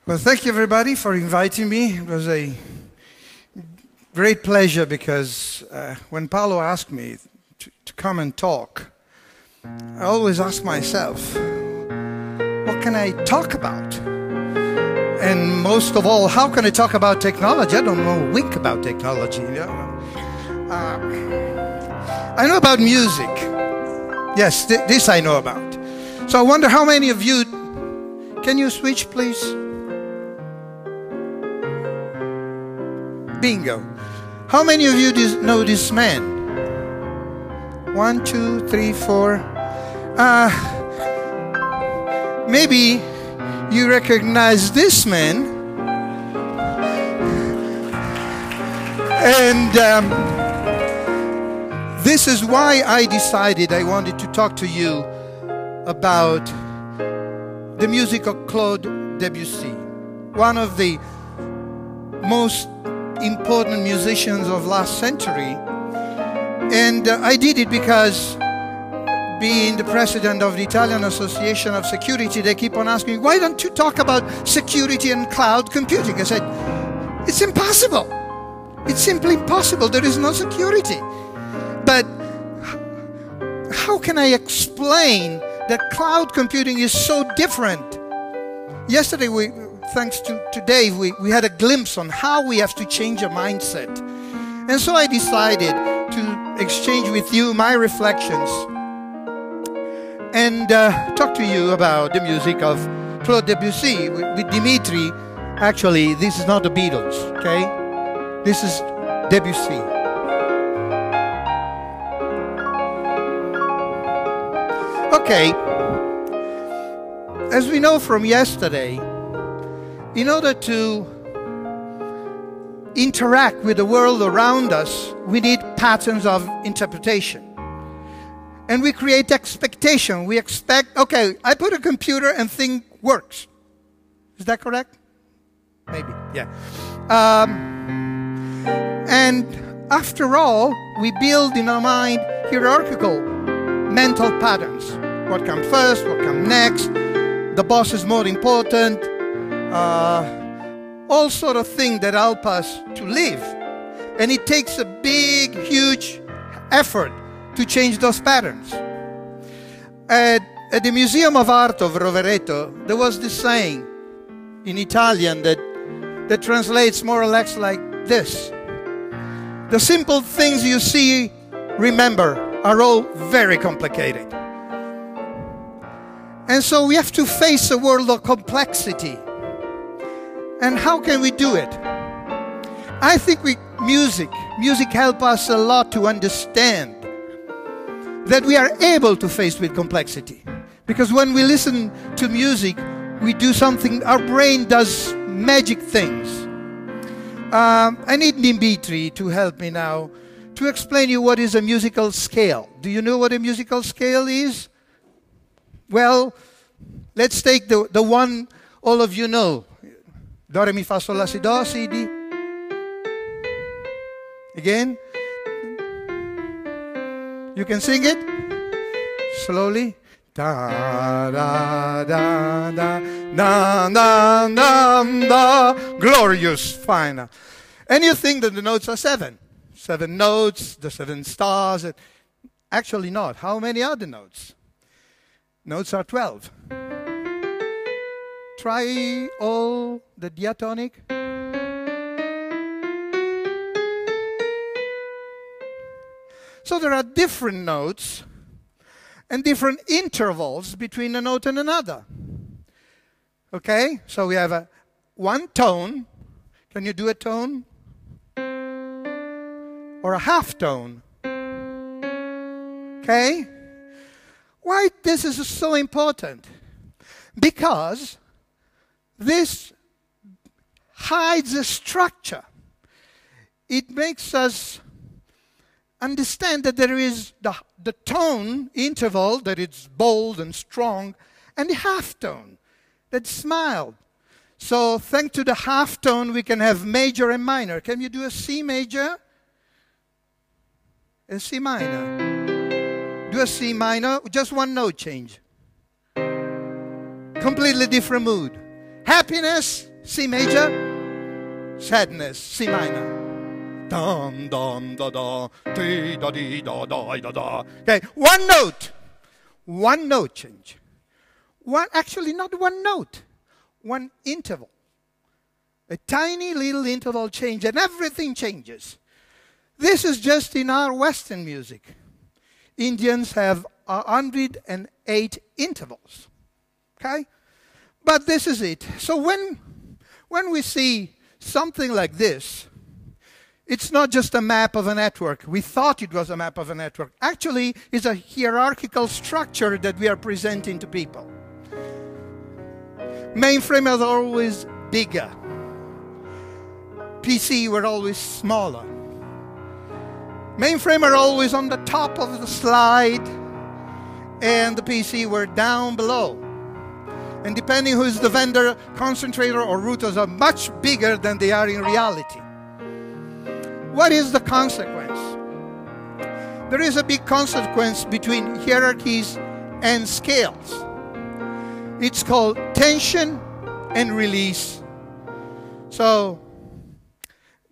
Well, thank you everybody for inviting me. It was a great pleasure because when Paolo asked me to come and talk, I always ask myself, what can I talk about? And most of all, how can I talk about technology? I don't know a wink about technology. I know about music. Yes, this I know about. So I wonder how many of you, can you switch please? Bingo. How many of you know this man? 1, 2, 3, 4. Maybe you recognize this man. And this is why I decided I wanted to talk to you about the music of Claude Debussy, one of the most important musicians of last century. And I did it because, being the president of the Italian Association of Security, they keep on asking me, why don't you talk about security and cloud computing? I said, it's impossible. It's simply impossible. There is no security. But how can I explain that cloud computing is so different? Yesterday, thanks to Dave, we had a glimpse on how we have to change our mindset. And so I decided to exchange with you my reflections and talk to you about the music of Claude Debussy. With Dimitri, actually, this is not the Beatles, okay? This is Debussy. Okay, as we know from yesterday, in order to interact with the world around us, we need patterns of interpretation. And we create expectation. We expect, okay, I put a computer and thing works. Is that correct? Maybe, yeah. And after all, we build in our mind hierarchical mental patterns. What comes first, what comes next, the boss is more important, all sort of things that help us to live. And it takes a big, huge effort to change those patterns. At the Museum of Art of Rovereto, there was this saying in Italian that translates more or less like this. The simple things you see, remember, are all very complicated. And so we have to face a world of complexity. And how can we do it? I think music helps us a lot to understand that we are able to face with complexity. Because when we listen to music, we do something, our brain does magic things. I need Dimitri to help me now to explain you what is a musical scale. Do you know what a musical scale is? Well, let's take the one all of you know. Do, re, mi, fa, sol, la, si, do, si, di. Again. You can sing it? Slowly. Da, da, da, da, da, da, da, da. Glorious, final. And you think that the notes are 7. 7 notes, the 7 stars. Actually not. How many are the notes? Notes are 12. Try all the diatonic. So there are different notes and different intervals between a note and another. Okay? So we have one tone. Can you do a tone? Or a half tone? Okay? Why this is so important? Because this hides a structure. It makes us understand that there is the tone interval, that it's bold and strong, and the half tone, that's mild. So thanks to the half tone, we can have major and minor. Can you do a C major? A C minor. Do a C minor, just one note change. Completely different mood. Happiness, C major, sadness, C minor. Dum, dum, da, da, dee, da, dee, da, da, da, da. Okay, one note change. Actually, not one note, one interval. A tiny little interval change, and everything changes. This is just in our Western music. Indians have 108 intervals. Okay? But this is it. So when we see something like this, it's not just a map of a network. We thought it was a map of a network. Actually, it's a hierarchical structure that we are presenting to people. Mainframe was always bigger. PC were always smaller. Mainframe are always on the top of the slide, and the PC were down below. And depending who is the vendor, concentrator or routers are much bigger than they are in reality. What is the consequence? There is a big consequence between hierarchies and scales. It's called tension and release. So,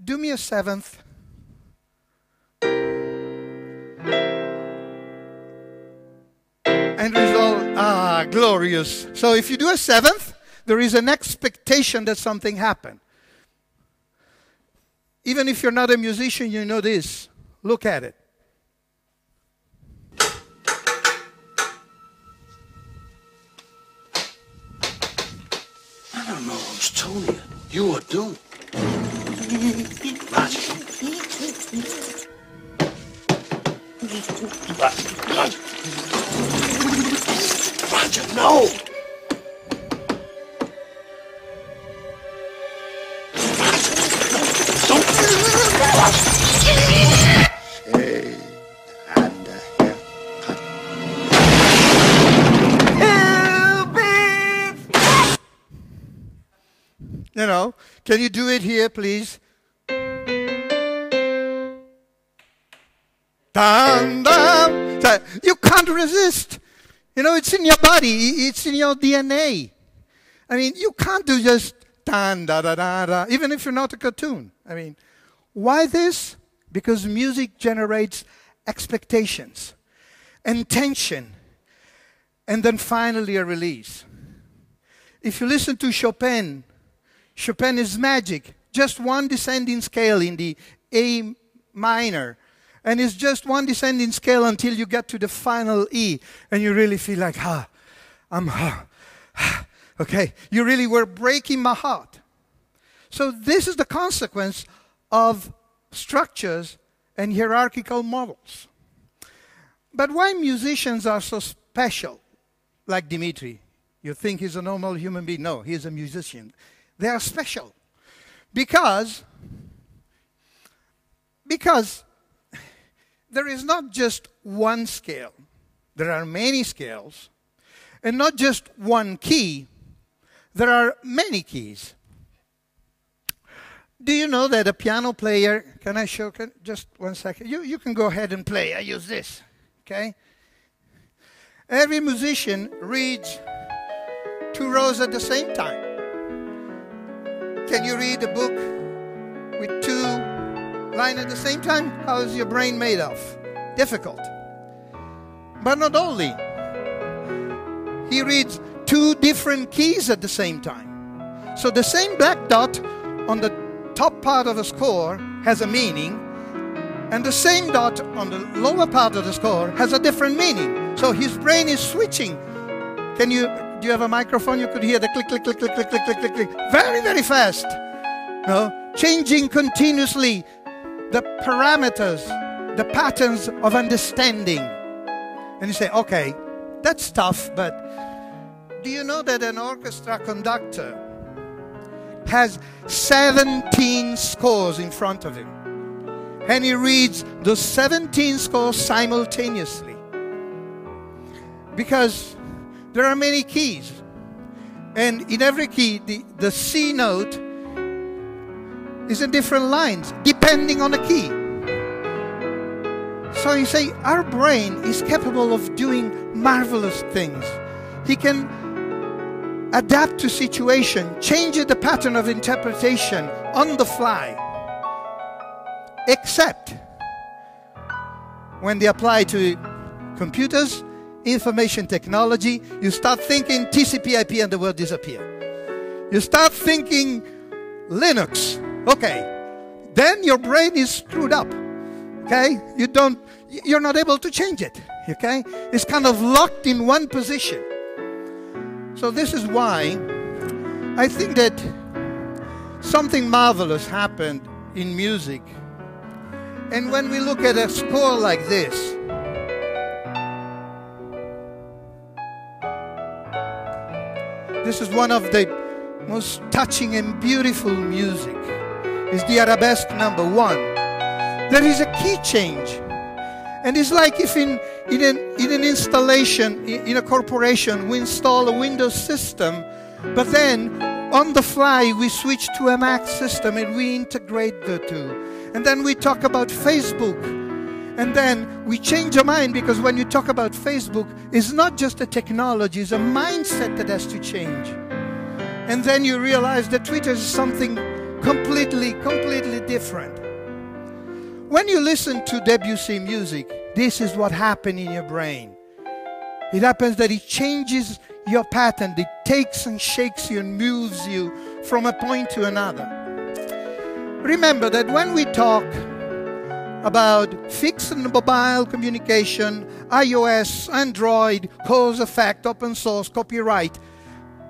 do me a seventh. And result, glorious. So if you do a seventh, there is an expectation that something happened. Even if you're not a musician, you know this. Look at it. I don't know who's Tony. You are doomed. Roger. Roger. Roger, no! Don't! Shade and a haircut. Help it! You know, can you do it here, please? Dun, dun. You can't resist. You know, it's in your body. It's in your DNA. I mean, you can't do just dun, da, da, da, da, even if you're not a cartoon. I mean, why this? Because music generates expectations and tension, and then finally a release. If you listen to Chopin, Chopin is magic. Just one descending scale in the A minor. And it's just one descending scale until you get to the final E. And you really feel like, okay. You really were breaking my heart. So this is the consequence of structures and hierarchical models. But why musicians are so special, like Dimitri? You think he's a normal human being? No, he's a musician. They are special. Because there is not just one scale. There are many scales. And not just one key. There are many keys. Do you know that a piano player, can I show, just one second. You can go ahead and play. I use this, okay? Every musician reads 2 rows at the same time. Can you read a book with 2 lines at the same time? How is your brain made of? Difficult. But not only. He reads 2 different keys at the same time. So the same black dot on the top part of a score has a meaning, and the same dot on the lower part of the score has a different meaning. So his brain is switching. Do you have a microphone? You could hear the click, click, click, click, click, click, click, click, click. Very, very fast. No? Changing continuously the parameters, the patterns of understanding. And you say, okay, that's tough, but do you know that an orchestra conductor has 17 scores in front of him? And he reads those 17 scores simultaneously. Because there are many keys. And in every key, the C note is in different lines, depending on the key. So you say, our brain is capable of doing marvelous things. He can adapt to situation, change the pattern of interpretation on the fly, except when they apply to computers, information technology. You start thinking TCP/IP and the word disappear. You start thinking Linux, okay, then your brain is screwed up, okay? You're not able to change it, okay? It's kind of locked in one position. So this is why I think that something marvelous happened in music. And when we look at a score like this, this is one of the most touching and beautiful music. It's the Arabesque number 1. There is a key change. And it's like if in an installation, in a corporation, we install a Windows system, but then on the fly we switch to a Mac system and we integrate the two. And then we talk about Facebook. And then we change our mind, because when you talk about Facebook, it's not just a technology, it's a mindset that has to change. And then you realize that Twitter is something completely different. When you listen to Debussy music, this is what happens in your brain. It happens that it changes your pattern. It takes and shakes you and moves you from a point to another. Remember that when we talk about fixed and mobile communication, iOS, Android, cause, effect, open source, copyright,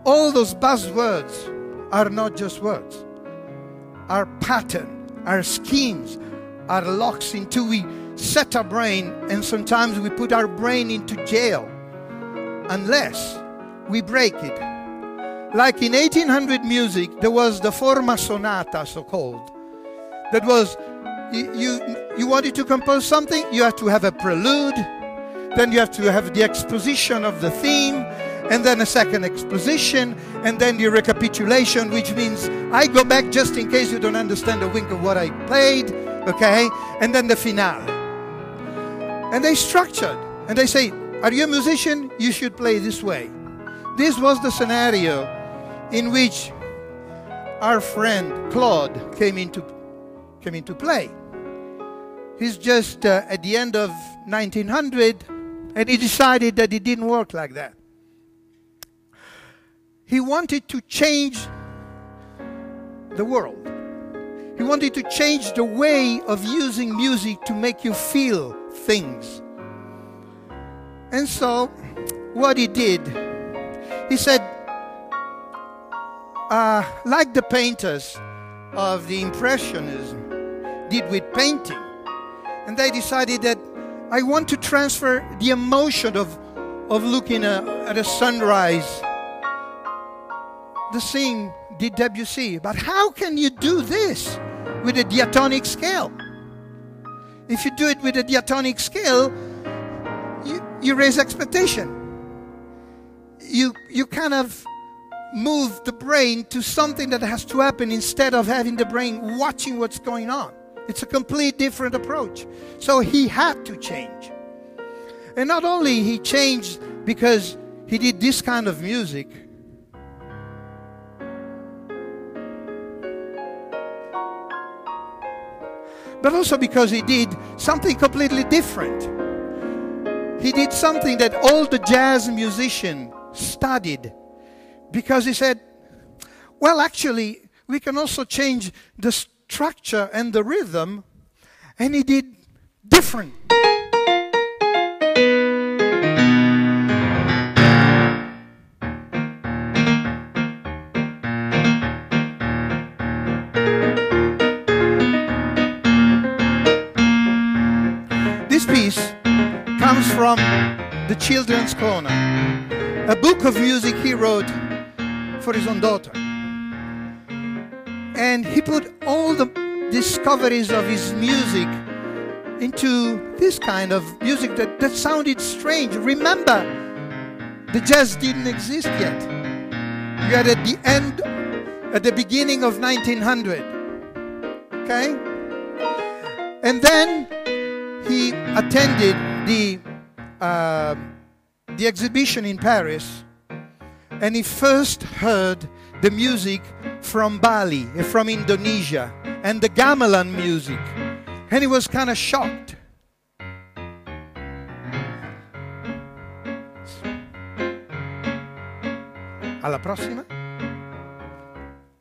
all those buzzwords are not just words. Our pattern, our schemes, our locks into we set our brain, and sometimes we put our brain into jail unless we break it. Like in 1800 music, there was the forma sonata, so-called. That was, you wanted to compose something, you have to have a prelude, then you have to have the exposition of the theme, and then a second exposition, and then the recapitulation, which means I go back just in case you don't understand a wink of what I played, okay? And then the finale. And they structured, and they say, are you a musician? You should play this way. This was the scenario in which our friend Claude came into play. He's just at the end of 1900, and he decided that it didn't work like that. He wanted to change the world. He wanted to change the way of using music to make you feel things. And so, what he did, he said, like the painters of the Impressionism did with painting, and they decided that I want to transfer the emotion of looking at a sunrise. The same did Debussy. But how can you do this with a diatonic scale? If you do it with a diatonic scale, you raise expectation. You kind of move the brain to something that has to happen instead of having the brain watching what's going on. It's a complete different approach. So he had to change. And not only he changed because he did this kind of music, but also because he did something completely different. He did something that all the jazz musicians studied, because he said, well, actually, we can also change the structure and the rhythm, and he did different. This piece comes from the Children's Corner, a book of music he wrote for his own daughter. And he put all the discoveries of his music into this kind of music that sounded strange. Remember, the jazz didn't exist yet. We are at the beginning of 1900. Okay? And then he attended the exhibition in Paris and he first heard the music from Bali, from Indonesia, and the gamelan music, and he was kind of shocked. Alla prossima.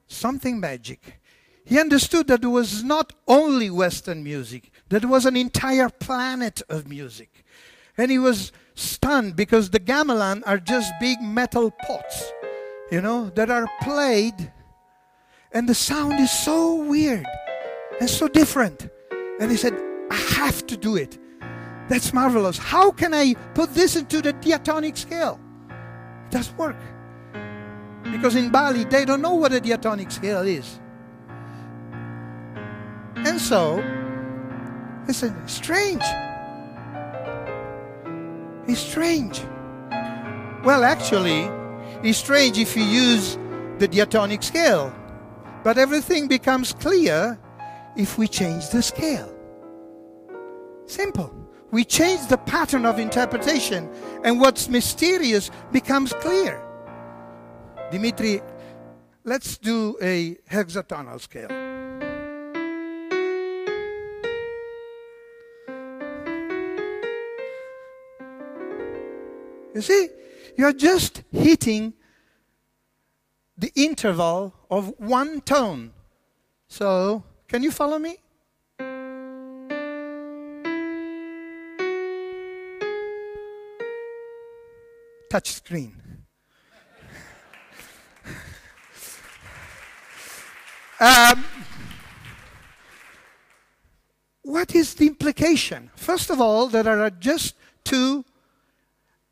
Something magic. He understood that there was not only Western music, that there was an entire planet of music. And he was stunned because the gamelan are just big metal pots, you know, that are played, and the sound is so weird and so different. And he said, I have to do it. That's marvelous. How can I put this into the diatonic scale? It doesn't work. Because in Bali, they don't know what a diatonic scale is. And so, I said, strange. It's strange. Well, actually, it's strange if you use the diatonic scale. But everything becomes clear if we change the scale. Simple. We change the pattern of interpretation, and what's mysterious becomes clear. Dimitri, let's do a hexatonal scale. You see, you're just hitting the interval of one tone. So, can you follow me? Touch screen. What is the implication? First of all, there are just two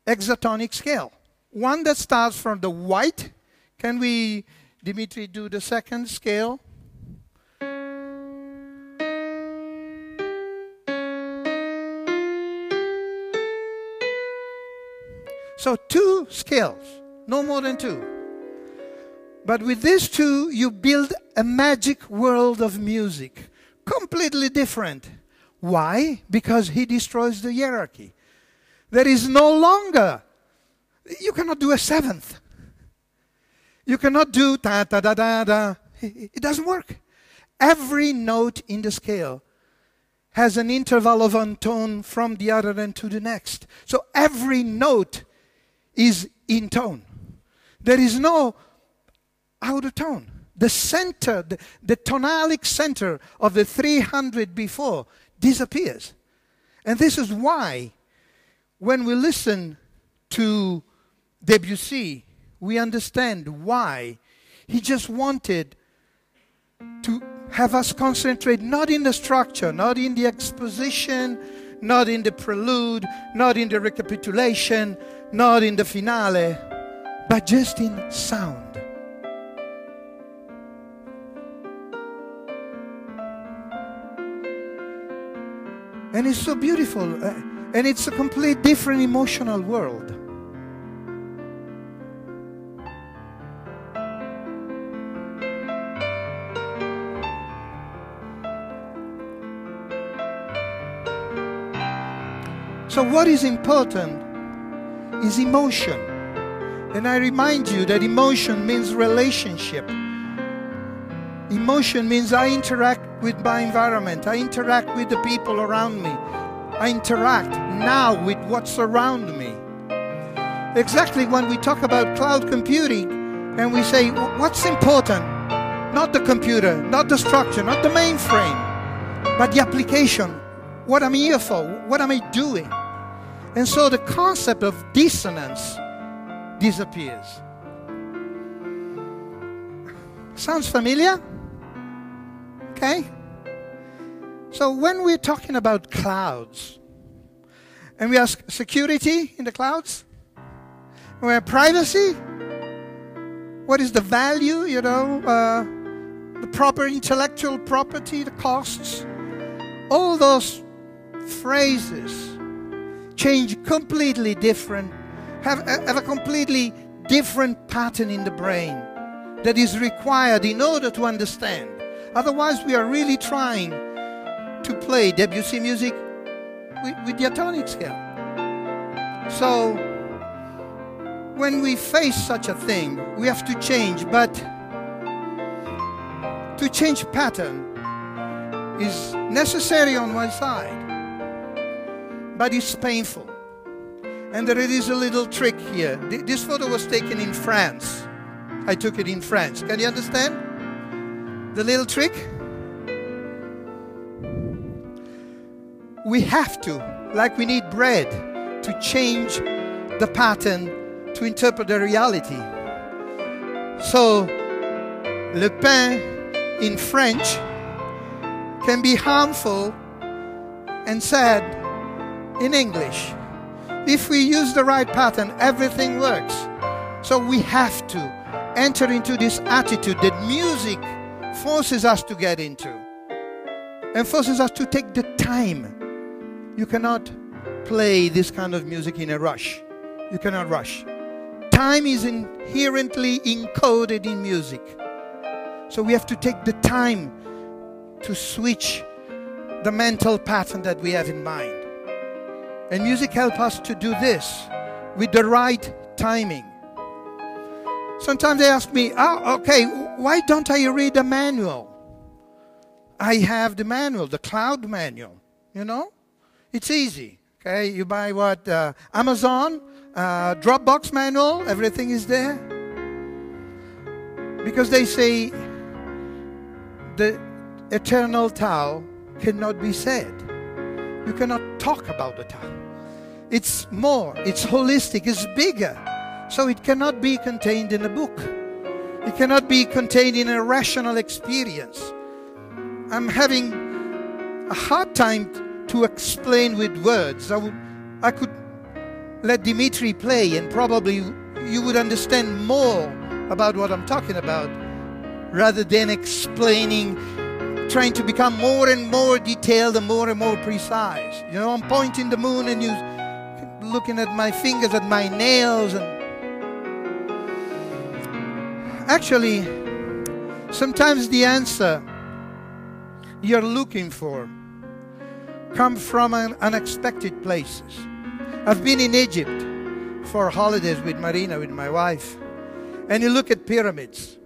hexatonic scale. One that starts from the white. Can we, Dimitri, do the second scale? So two scales, no more than two. But with these two, you build a magic world of music, completely different. Why? Because he destroys the hierarchy. There is no longer, you cannot do a seventh. You cannot do ta ta da da da. It doesn't work. Every note in the scale has an interval of one tone from the other end to the next. So every note is in tone. There is no out of tone. The center, the tonalic center of the 300 before disappears. And this is why when we listen to Debussy, we understand why he just wanted to have us concentrate not in the structure, not in the exposition, not in the prelude, not in the recapitulation, not in the finale, but just in sound. And it's so beautiful, and it's a complete different emotional world. So what is important is emotion. And I remind you that emotion means relationship. Emotion means I interact with my environment. I interact with the people around me. I interact now with what's around me. Exactly when we talk about cloud computing and we say, what's important? Not the computer, not the structure, not the mainframe, but the application. What I'm here for, what am I doing? And so the concept of dissonance disappears. Sounds familiar? Okay? So when we're talking about clouds, and we ask security in the clouds, we have privacy, what is the value, the proper intellectual property, the costs, all those phrases change completely different, have a completely different pattern in the brain that is required in order to understand. Otherwise, we are really trying to play Debussy music with diatonic scale. So, when we face such a thing, we have to change, but to change pattern is necessary on one side, but it's painful. And there is a little trick here. This photo was taken in France. I took it in France. Can you understand the little trick? We have to, like we need bread, to change the pattern to interpret the reality. So, le pain in French can be harmful and sad in English. If we use the right pattern, everything works. So we have to enter into this attitude that music forces us to get into and forces us to take the time. You cannot play this kind of music in a rush. You cannot rush. Time is inherently encoded in music. So we have to take the time to switch the mental pattern that we have in mind. And music helps us to do this with the right timing. Sometimes they ask me, oh, okay, why don't I read the manual? I have the manual, the cloud manual, you know? It's easy, okay? You buy what? Amazon, Dropbox manual, everything is there. Because they say the eternal Tao cannot be said. You cannot talk about the Tao. It's more, it's holistic, it's bigger. So it cannot be contained in a book. It cannot be contained in a rational experience. I'm having a hard time to explain with words. I could let Dimitri play and probably you would understand more about what I'm talking about rather than explaining, trying to become more and more detailed and more precise. You know, I'm pointing the moon and you looking at my fingers, at my nails. And actually, sometimes the answer you're looking for come from unexpected places. I've been in Egypt for holidays with Marina, with my wife, and you look at pyramids,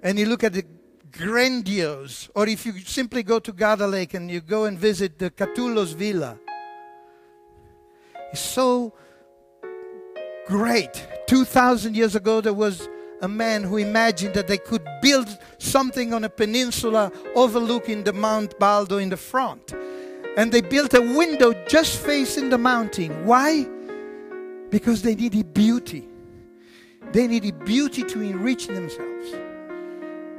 and you look at the grandiose, or if you simply go to Garda Lake and you go and visit the Catullo's villa, it's so great. 2,000 years ago, there was a man who imagined that they could build something on a peninsula overlooking the Mount Baldo in the front. And they built a window just facing the mountain. Why? Because they needed beauty. They needed beauty to enrich themselves.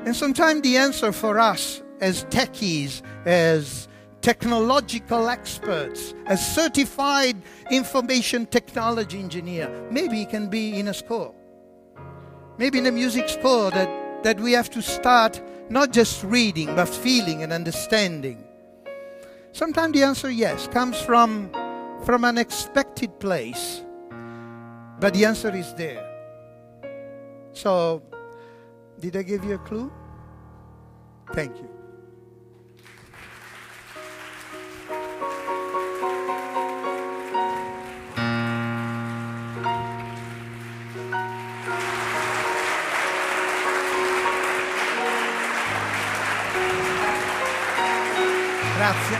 And sometimes the answer for us as techies, as technological experts, as certified information technology engineer, maybe it can be in a score. Maybe in a music score that we have to start not just reading, but feeling and understanding. Sometimes the answer, yes, comes from an unexpected place, but the answer is there. So, did I give you a clue? Thank you. Grazie.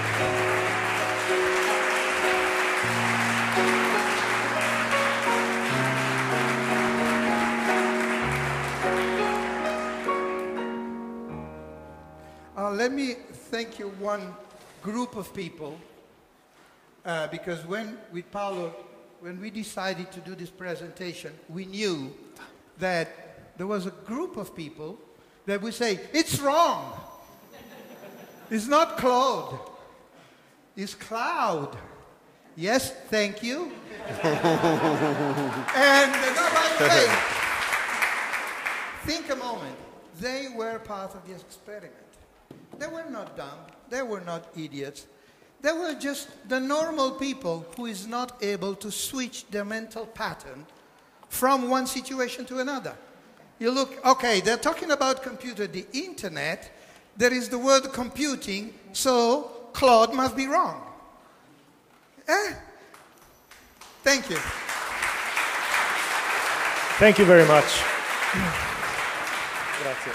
Let me thank you one group of people because with Paolo, when we decided to do this presentation, we knew that there was a group of people that would say, it's wrong. It's not Claude. It's Cloud. Yes, thank you. And by the way, think a moment. They were part of the experiment. They were not dumb. They were not idiots. They were just the normal people who is not able to switch their mental pattern from one situation to another. You look, okay, they're talking about computer, the internet. There is the word computing, so Claude must be wrong. Thank you. Thank you very much. Grazie.